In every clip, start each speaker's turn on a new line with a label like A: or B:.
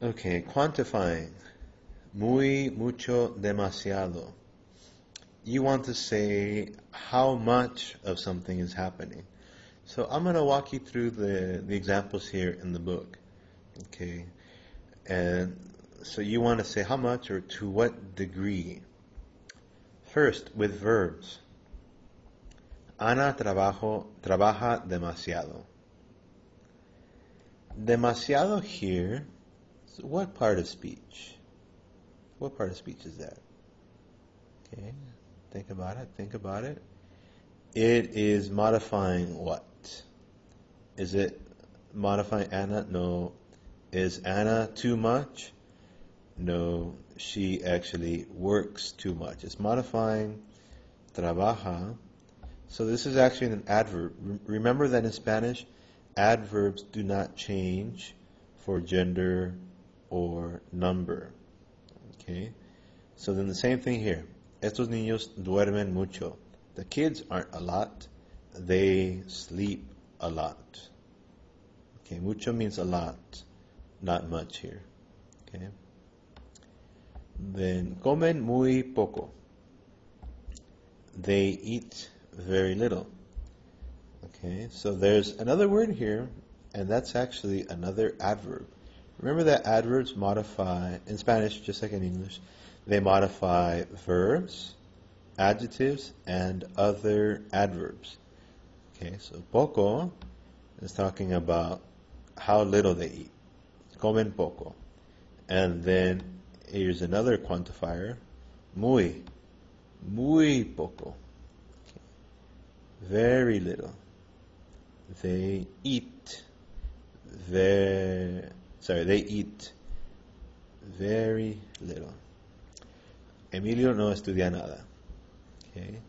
A: Okay, quantifying. Muy, mucho, demasiado. You want to say how much of something is happening. So I'm going to walk you through the examples here in the book. Okay, and so you want to say how much or to what degree. First, with verbs. Ana trabaja demasiado. Demasiado here, so what part of speech? What part of speech is that? Okay, think about it, think about it. It is modifying what? Is it modifying Anna? No. Is Anna too much? No, she actually works too much. It's modifying trabaja. So this is actually an adverb. Remember that in Spanish, adverbs do not change for gender or number. Okay? So then the same thing here. Estos niños duermen mucho. The kids aren't a lot. They sleep a lot. Okay, mucho means a lot, not much here. Okay? Then comen muy poco. They eat very little. Okay, so there's another word here, and that's actually another adverb. Remember that adverbs modify, in Spanish, just like in English, they modify verbs, adjectives, and other adverbs. Okay, so poco is talking about how little they eat. Comen poco. And then here's another quantifier, muy. Muy poco. Okay. Very little. They eat they eat very little. Emilio no estudia nada. Okay.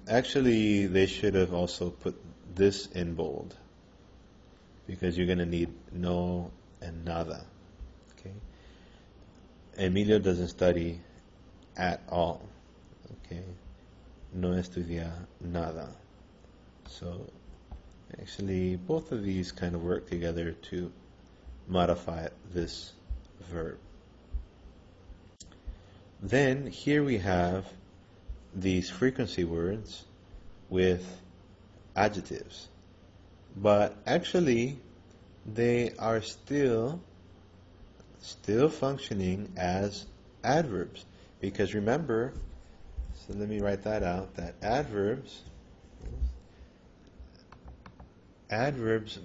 A: Actually, they should have also put this in bold because you're going to need no and nada. Okay. Emilio doesn't study at all. Okay. No estudia nada. So actually, both of these kind of work together to modify this verb. Then here we have these frequency words with adjectives. But actually, they are still functioning as adverbs. Because remember, so let me write that out, that adverbs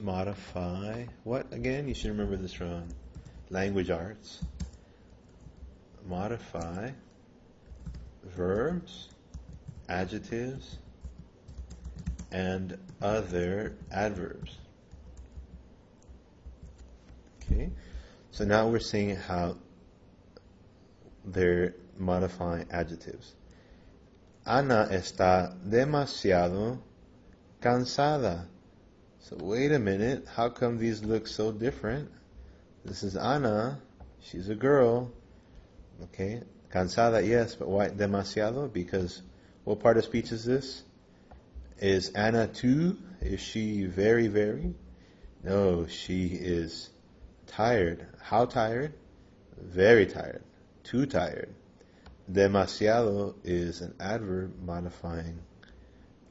A: modify, what again? You should remember this from language arts. Modify verbs, adjectives, and other adverbs. Okay, so now we're seeing how they're modifying adjectives. Ana está demasiado cansada. So wait a minute, how come these look so different? This is Ana, she's a girl. Okay, cansada, yes, but why demasiado? Because what part of speech is this? Is Ana too? Is she very, very? No, she is tired. How tired? Very tired. Too tired. Demasiado is an adverb modifying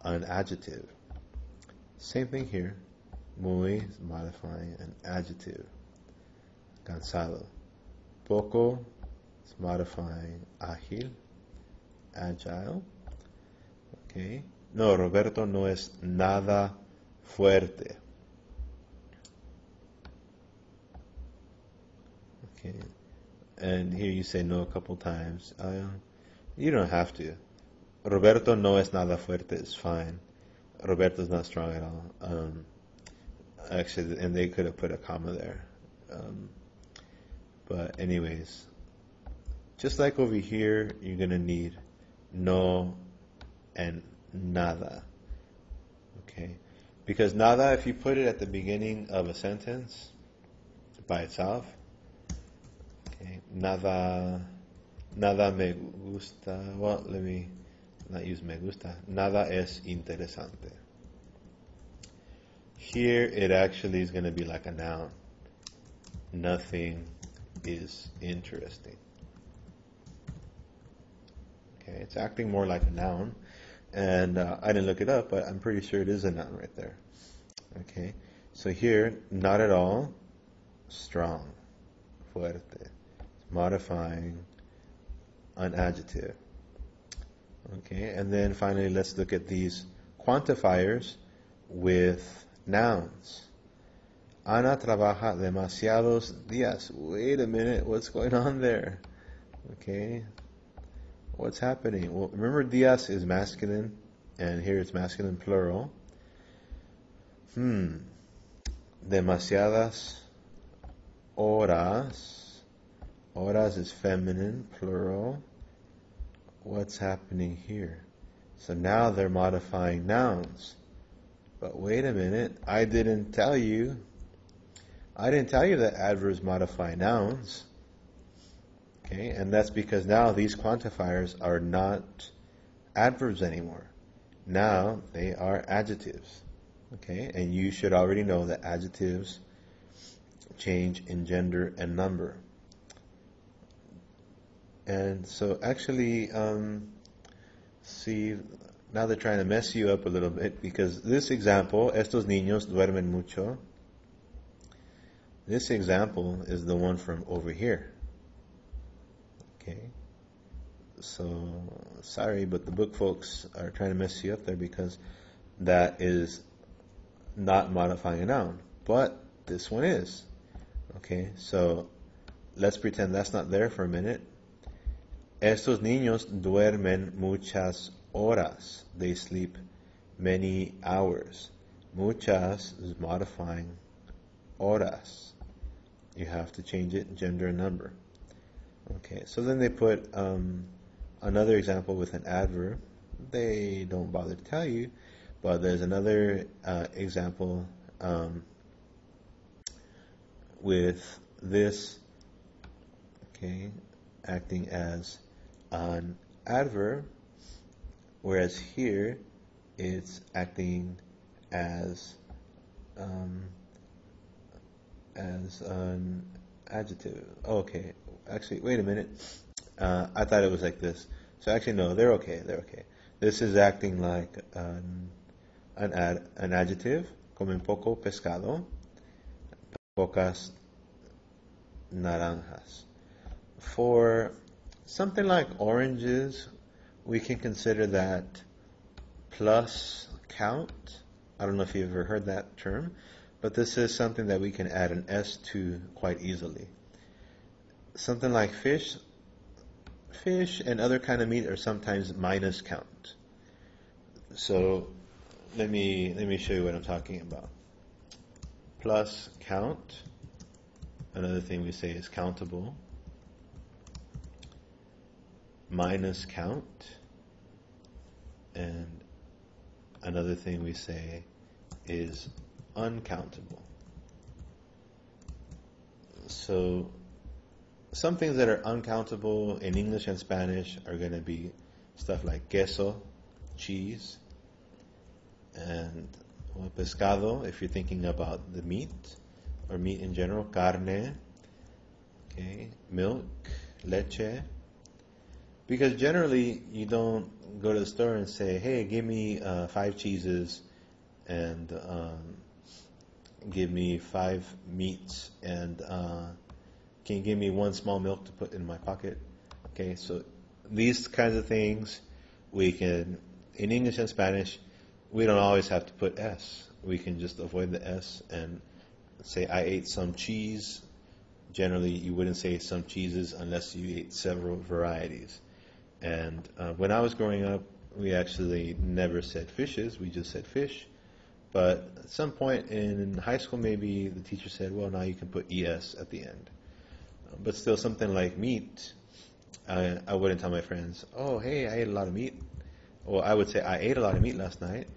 A: an adjective. Same thing here. Muy is modifying an adjective. Cansado. Poco is modifying ágil, agile. Okay. No, Roberto no es nada fuerte. Okay. And here you say no a couple times. You don't have to. Roberto no es nada fuerte is fine. Roberto's not strong at all. Actually, and they could have put a comma there. But anyways, just like over here, you're going to need no and nada. Okay? Because nada, if you put it at the beginning of a sentence by itself, okay, nada me gusta. Well, let me not use me gusta. Nada es interesante. Here, it actually is going to be like a noun. nothing is interesting. Okay, it's acting more like a noun, and I didn't look it up, but I'm pretty sure it is a noun right there. Okay, so here, not at all, strong, fuerte. It's modifying an adjective. Okay, and then finally, let's look at these quantifiers with nouns. Ana trabaja demasiados días. Wait a minute, what's going on there? Okay, what's happening? Well, remember días is masculine, and here it's masculine plural. Demasiadas horas. Horas is feminine, plural. What's happening here? So now they're modifying nouns. But wait a minute, I didn't tell you that adverbs modify nouns. Okay, and that's because now these quantifiers are not adverbs anymore. Now they are adjectives. Okay, and you should already know that adjectives change in gender and number. And so actually, see, now they're trying to mess you up a little bit, because this example, estos niños duermen mucho, this example is the one from over here. Okay, so sorry, but the book folks are trying to mess you up there, because that is not modifying a noun, but this one is. Okay, so let's pretend that's not there for a minute. Estos niños duermen muchas horas. They sleep many hours. Muchas is modifying horas. You have to change it gender and number. Okay, so then they put another example with an adverb. They don't bother to tell you, but there's another example with this, okay, acting as an adverb, whereas here it's acting as an adjective. Okay, actually, wait a minute. I thought it was like this. So actually, no, they're okay. They're okay. This is acting like an adjective. Comen poco pescado, pocas naranjas. For something like oranges, we can consider that plus count. I don't know if you've ever heard that term, but this is something that we can add an S to quite easily. Something like fish and other kind of meat are sometimes minus count. So let me show you what I'm talking about. Plus count. Another thing we say is countable. Minus count. And another thing we say is uncountable. So some things that are uncountable in English and Spanish are going to be stuff like queso, cheese, and pescado, if you're thinking about the meat, or meat in general, carne, okay, milk, leche. Because generally you don't go to the store and say, hey, give me 5 cheeses and give me 5 meats and can you give me 1 small milk to put in my pocket? Okay, so these kinds of things we can, in English and Spanish, we don't always have to put S. We can just avoid the S and say I ate some cheese. Generally, you wouldn't say some cheeses unless you ate several varieties. And when I was growing up, we actually never said fishes. We just said fish. But at some point in high school, maybe the teacher said, well, now you can put ES at the end. But still, something like meat, I wouldn't tell my friends, oh, hey, I ate a lot of meat. Well, I would say, I ate a lot of meat last night.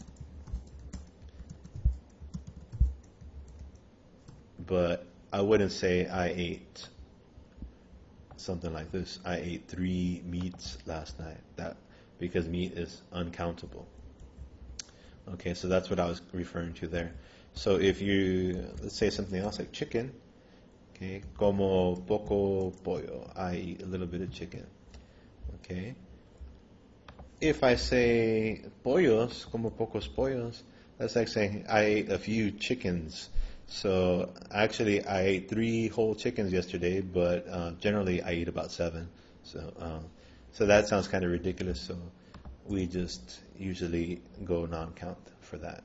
A: But I wouldn't say I ate something like this. I ate 3 meats last night. That because meat is uncountable. Okay, so that's what I was referring to there. So if you, let's say something else like chicken, Okay, como poco pollo. I eat a little bit of chicken. Okay. If I say pollos, como pocos pollos, that's like saying I ate a few chickens. So actually, I ate 3 whole chickens yesterday, but generally I eat about 7. So that sounds kind of ridiculous. So we just usually go non-count for that.